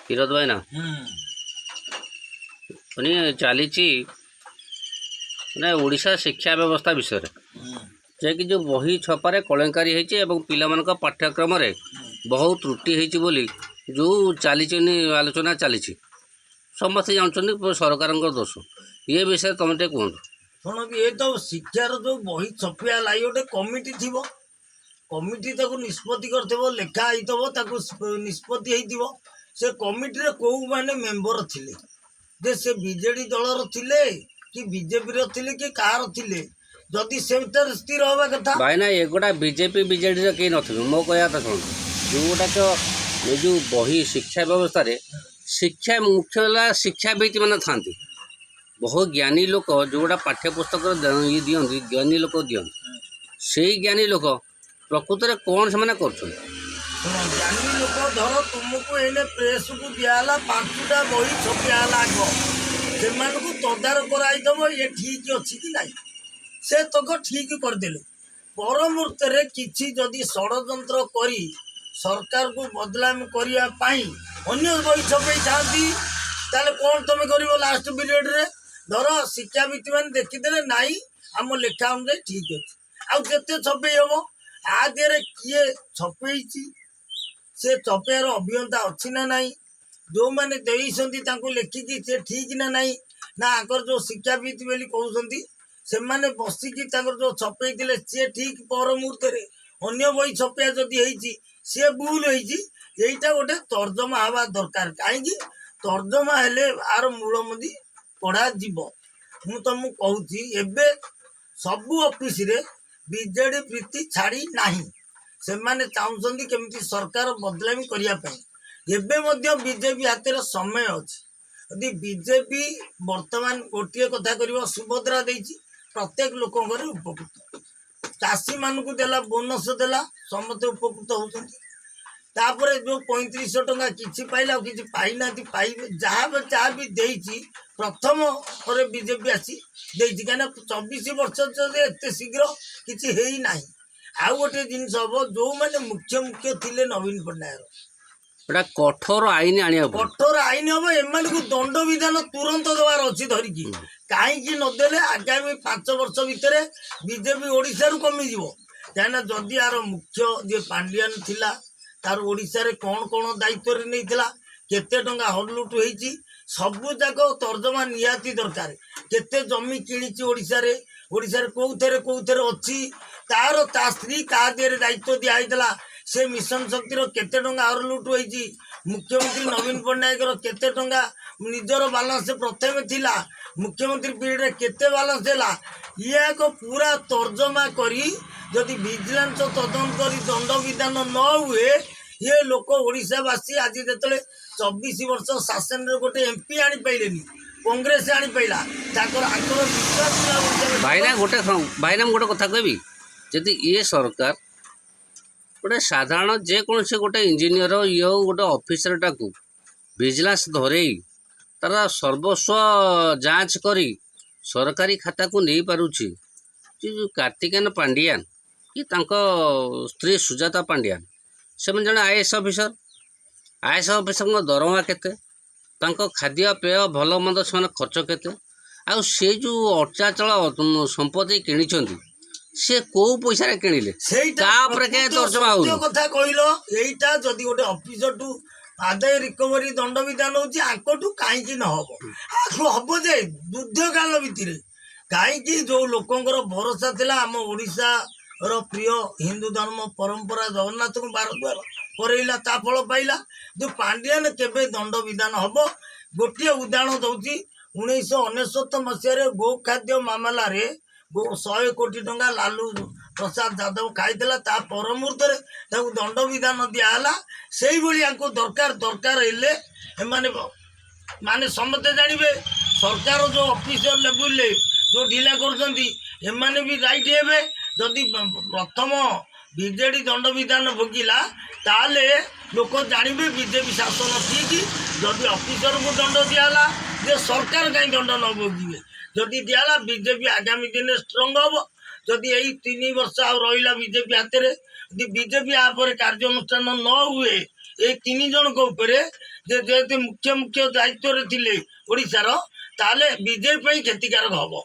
କ୍ଷୀରୋଦ ଭାଇନା ମାନେ ଚାଲିଛି ମାନେ ଓଡ଼ିଶା ଶିକ୍ଷା ବ୍ୟବସ୍ଥା ବିଷୟରେ ଯାହାକି ଯେଉଁ ବହି ଛପାରେ କଳଙ୍କାରୀ ହେଇଛି ଏବଂ ପିଲାମାନଙ୍କ ପାଠ୍ୟକ୍ରମରେ ବହୁତ ତ୍ରୁଟି ହେଇଛି ବୋଲି ଯେଉଁ ଚାଲିଛି ଆଲୋଚନା ଚାଲିଛି ସମସ୍ତେ ଜାଣୁଛନ୍ତି ସରକାରଙ୍କ ଦୋଷ ଏ ବିଷୟରେ ତୁମେ ଟିକେ କୁହନ୍ତୁ। ଶୁଣ କି ଏ ତ ଶିକ୍ଷାର ଯେଉଁ ବହି ଛପିଆ ଲାଗି ଗୋଟେ କମିଟି ଥିବ, କମିଟି ତାକୁ ନିଷ୍ପତ୍ତି କରିଥିବ, ଲେଖା ହେଇଥିବ, ତାକୁ ନିଷ୍ପତ୍ତି ହେଇଥିବ। ସେ କମିଟିରେ କେଉଁମାନେ ମେମ୍ବର ଥିଲେ, ଯେ ସେ ବିଜେଡ଼ି ଦଳର ଥିଲେ କି ବିଜେପିର ଥିଲେ କି କାହାର ଥିଲେ, ଯଦି ସେଟାରେ ସ୍ଥିର ହେବା କଥା। ଭାଇନା ଏଗୁଡ଼ା ବିଜେପି ବିଜେଡ଼ିର କେହି ନଥିବେ। ମୋ କହିବା କଥା ଶୁଣନ୍ତୁ, ଯେଉଁଗୁଡ଼ାକ ଏ ଯେଉଁ ବହି ଶିକ୍ଷା ବ୍ୟବସ୍ଥାରେ ଶିକ୍ଷା ମୁଖ୍ୟ ହେଲା ଶିକ୍ଷାବିତ୍ ମାନେ ଥାଆନ୍ତି, ବହୁ ଜ୍ଞାନୀ ଲୋକ ଯେଉଁଗୁଡ଼ା ପାଠ୍ୟପୁସ୍ତକରେ ଦିଅନ୍ତି, ଜ୍ଞାନୀ ଲୋକ ଦିଅନ୍ତି। ସେଇ ଜ୍ଞାନୀ ଲୋକ ପ୍ରକୃତରେ କ'ଣ ସେମାନେ କରୁଛନ୍ତି? ଜ୍ଞାନୀ ଲୋକ ଧର ତୁମକୁ ଏଇନେ ପ୍ରେସକୁ ଦିଆହେଲା 5ଟା ବହି ଛପିଆ ହେଲା ଆଗ, ସେମାନଙ୍କୁ ତଦାରଖ କରାଇଦେବ ଇଏ ଠିକ୍ ଅଛି କି ନାହିଁ। ସେ ତକ ଠିକ୍ କରିଦେଲେ ପରମୁହୂର୍ତ୍ତରେ କିଛି ଯଦି ଷଡ଼ଯନ୍ତ୍ର କରି ସରକାରକୁ ବଦନାମ କରିବା ପାଇଁ ଅନ୍ୟ ବହି ଛପେଇଥାନ୍ତି, ତାହେଲେ କ'ଣ ତମେ କରିବ? ଲାଷ୍ଟ ପିରିୟଡ଼ରେ ଧର ଶିକ୍ଷାବିତ୍ ମାନେ ଦେଖିଦେଲେ ନାଇଁ ଆମ ଲେଖା ଅନୁଯାୟୀ ଠିକ୍ ଅଛି, ଆଉ ଯେତେ ଛପେଇ ହେବ ଆ ଦେହରେ କିଏ ଛପେଇଛି, ସେ ଛପେଇବାର ଅଭିଜ୍ଞତା ଅଛି ନା ନାହିଁ, ଯେଉଁମାନେ ଦେଇଛନ୍ତି ତାଙ୍କୁ ଲେଖିକି ସେ ଠିକ୍ ନା ନାହିଁ, ନା ଆଙ୍କର ଯେଉଁ ଶିକ୍ଷାବିତ୍ ବୋଲି କହୁଛନ୍ତି ସେମାନେ ବସିକି ତାଙ୍କର ଯେଉଁ ଛପେଇଥିଲେ ସିଏ ଠିକ୍, ପର ମୁହୂର୍ତ୍ତରେ ଅନ୍ୟ ବହି ଛପେଇବା ଯଦି ହେଇଛି ସିଏ ଭୁଲ ହେଇଛି। ଏଇଟା ଗୋଟେ ତର୍ଜମା ହେବା ଦରକାର। କାହିଁକି ତର୍ଜମା ହେଲେ ଆର ମୂଳମୁଦି ପଢ଼ାଯିବ। ମୁଁ ତମକୁ କହୁଛି ଏବେ ସବୁ ଅଫିସରେ ବିଜେଡ଼ି ପ୍ରୀତି ଛାଡ଼ି ନାହିଁ। ସେମାନେ ଚାହୁଁଛନ୍ତି କେମିତି ସରକାର ବଦନାମୀ କରିବା ପାଇଁ। ଏବେ ମଧ୍ୟ ବିଜେପି ହାତରେ ସମୟ ଅଛି। ଯଦି ବିଜେପି ବର୍ତ୍ତମାନ ଗୋଟିଏ କଥା କରିବ, ସୁଭଦ୍ରା ଦେଇଛି, ପ୍ରତ୍ୟେକ ଲୋକଙ୍କର ଉପକୃତ, ଚାଷୀମାନଙ୍କୁ ଦେଲା, ବୋନସ୍ ଦେଲା, ସମସ୍ତେ ଉପକୃତ ହେଉଛନ୍ତି। ତାପରେ ଯେଉଁ 3500 ଟଙ୍କା କିଛି ପାଇଲେ ଆଉ କିଛି ପାଇନାହାନ୍ତି, ପାଇବେ। ଯାହା ବି ଦେଇଛି ପ୍ରଥମ ପରେ ବିଜେପି ଆସି ଦେଇଛି, କାହିଁକିନା 24 ବର୍ଷ ଏତେ ଶୀଘ୍ର କିଛି ହେଇନାହିଁ। ଆଉ ଗୋଟେ ଜିନିଷ ହବ, ଯେଉଁମାନେ ମୁଖ୍ୟ ଥିଲେ ନବୀନ ପଟ୍ଟନାୟକ, ଏଟା କଠୋର ଆଇନ ଆଣିବାକୁ ପଡ଼ିବ। କଠୋର ଆଇନ ହବ, ଏମାନଙ୍କୁ ଦଣ୍ଡ ବିଧାନ ତୁରନ୍ତ ଦେବାର ଅଛି ଧରିକି। କାହିଁକି ନଦେଲେ ଆଗାମୀ 5 ବର୍ଷ ଭିତରେ ବିଜେପି ଓଡ଼ିଶାରୁ କମିଯିବ। କାହିଁକିନା ଯଦି ଆର ମୁଖ୍ୟ ଯିଏ ପାଣ୍ଡିଆନ ଥିଲା, ତାର ଓଡ଼ିଶାରେ କ'ଣ କ'ଣ ଦାୟିତ୍ୱରେ ନେଇଥିଲା, କେତେ ଟଙ୍କା ହରଲୁଟ ହେଇଛି, ସବୁ ଯାକ ତର୍ଜମା ନିହାତି ଦରକାର। କେତେ ଜମି କିଣିଛି ଓଡ଼ିଶାରେ, ଓଡ଼ିଶାରେ କୋଉଥିରେ ଅଛି, ତାର ତା ସ୍ତ୍ରୀ କାହା ଦେହରେ ଦାୟିତ୍ୱ ଦିଆହେଇଥିଲା, ସେ ମିଶନ ଶକ୍ତିର କେତେ ଟଙ୍କା ହରଲୁଟ ହେଇଛି, ମୁଖ୍ୟମନ୍ତ୍ରୀ ନବୀନ ପଟ୍ଟନାୟକର କେତେ ଟଙ୍କା ନିଜର ବାଲାନ୍ସ ପ୍ରଥମେ ଥିଲା, ମୁଖ୍ୟମନ୍ତ୍ରୀ ପିରିୟଡ଼ରେ କେତେ ବାଲାନ୍ସ ହେଲା, ଇୟାକୁ ପୁରା ତର୍ଜମା କରି ଯଦି ଭିଜିଲାନ୍ସ ତଦନ୍ତ କରି ଦଣ୍ଡ ବିଧାନ ନ ହୁଏ, ଇଏ ଲୋକ ଓଡ଼ିଶାବାସୀ ଆଜି ଯେତେବେଳେ 24 ବର୍ଷ ଶାସନରେ ଗୋଟେ MP ଆଣିପାରିଲେନି, କଂଗ୍ରେସ ଆଣିପାରିଲା, ତାଙ୍କର ଆଙ୍କର ବିଶ୍ୱାସ ଥିଲା। ଭାଇନା ଗୋଟେ କଥା କହିବି, ଯଦି ଇଏ ସରକାର ଗୋଟେ ସାଧାରଣ ଯେକୌଣସି ଗୋଟେ ଇଞ୍ଜିନିୟର ଇଏ ହଉ, ଗୋଟେ ଅଫିସରଟାକୁ ଭିଜିଲାନ୍ସ ଧରେଇ ତାର ସର୍ବସ୍ୱ ଯାଞ୍ଚ କରି ସରକାରୀ ଖାତାକୁ ନେଇପାରୁଛି, ଯେଉଁ କାର୍ତ୍ତିକେୟନ ପାଣ୍ଡିଆନ କି ତାଙ୍କ ସ୍ତ୍ରୀ ସୁଜାତା ପାଣ୍ଡିଆନ, ସେମାନେ ଜଣେ IAS ଅଫିସର। IAS ଅଫିସରଙ୍କ ଦରମା କେତେ, ତାଙ୍କ ଖାଦ୍ୟପେୟ ଭଲ ମନ୍ଦ ସେମାନେ ଖର୍ଚ୍ଚ କେତେ, ଆଉ ସେ ଯେଉଁ ଅଚାଚଳ ସମ୍ପତ୍ତି କିଣିଛନ୍ତି ସେ କୋଉ ପଇସାରେ କିଣିଲେ, ତା ଉପରେ ତର୍ଜମା ହଉଛି। କଥା କହିଲ, ଏଇଟା ଯଦି ଗୋଟେ ଅଫିସରଠୁ ଆଦାୟ ରିକଭରି ଦଣ୍ଡ ବିଧାନ ହଉଛି, ଆଙ୍କଠୁ କାହିଁକି ନ ହବ? ହବ ଯେ ଯୁଦ୍ଧ କାଳ ଭିତରେ। କାହିଁକି ଯେଉଁ ଲୋକଙ୍କର ଭରସା ଥିଲା ଆମ ଓଡ଼ିଶାର ପ୍ରିୟ ହିନ୍ଦୁ ଧର୍ମ ପରମ୍ପରା ଜଗନ୍ନାଥଙ୍କୁ ବାରଦ୍ୱାର କରେଇଲା, ତା ଫଳ ପାଇଲା। ଯେଉଁ ପାଣ୍ଡିଆନ କେବେ ଦଣ୍ଡ ବିଧାନ ହବ? ଗୋଟିଏ ଉଦାହରଣ ଦଉଛି, 1999 ମସିହାରେ ଗୋ ଖାଦ୍ୟ ମାମଲାରେ 100 କୋଟି ଟଙ୍କା ଲାଲୁ ପ୍ରସାଦ ଯାଦବ ଖାଇଥିଲା, ତା ପର ମୁହୂର୍ତ୍ତରେ ତାକୁ ଦଣ୍ଡ ବିଧାନ ଦିଆହେଲା। ସେଇଭଳି ୟାଙ୍କୁ ଦରକାର ହେଲେ ଏମାନେ ସମସ୍ତେ ଜାଣିବେ, ସରକାର ଯେଉଁ ଅଫିସିଆଲ ଲେବୁଲରେ ଯେଉଁ ଢିଲା କରୁଛନ୍ତି ଏମାନେ ବି ରାଇଟ୍ ହେବେ। ଯଦି ପ୍ରଥମ ବିଜେଡ଼ି ଦଣ୍ଡ ବିଧାନ ଭୋଗିଲା, ତାହେଲେ ଲୋକ ଜାଣିବେ ବିଜେପି ଶାସନ ଠିକ୍। ଯଦି ଅଫିସରଙ୍କୁ ଦଣ୍ଡ ଦିଆହେଲା, ଯେ ସରକାର କାହିଁ ଦଣ୍ଡ ନ ଭୋଗିବେ? ଯଦି ଦିଆହେଲା, ବିଜେପି ଆଗାମୀ ଦିନରେ ଷ୍ଟ୍ରଙ୍ଗ ହବ। ଯଦି ଏଇ 3 ବର୍ଷ ଆଉ ରହିଲା ବିଜେପି ହାତରେ, ଯଦି ବିଜେପି ଆ ପରେ କାର୍ଯ୍ୟାନୁଷ୍ଠାନ ନ ହୁଏ ଏଇ 3 ଜଣଙ୍କ ଉପରେ, ଯେ ଯେହେତୁ ମୁଖ୍ୟ ଦାୟିତ୍ୱରେ ଥିଲେ ଓଡ଼ିଶାର ତାହେଲେ ବିଜେପି ପାଇଁ କ୍ଷତିକାରକ ହବ।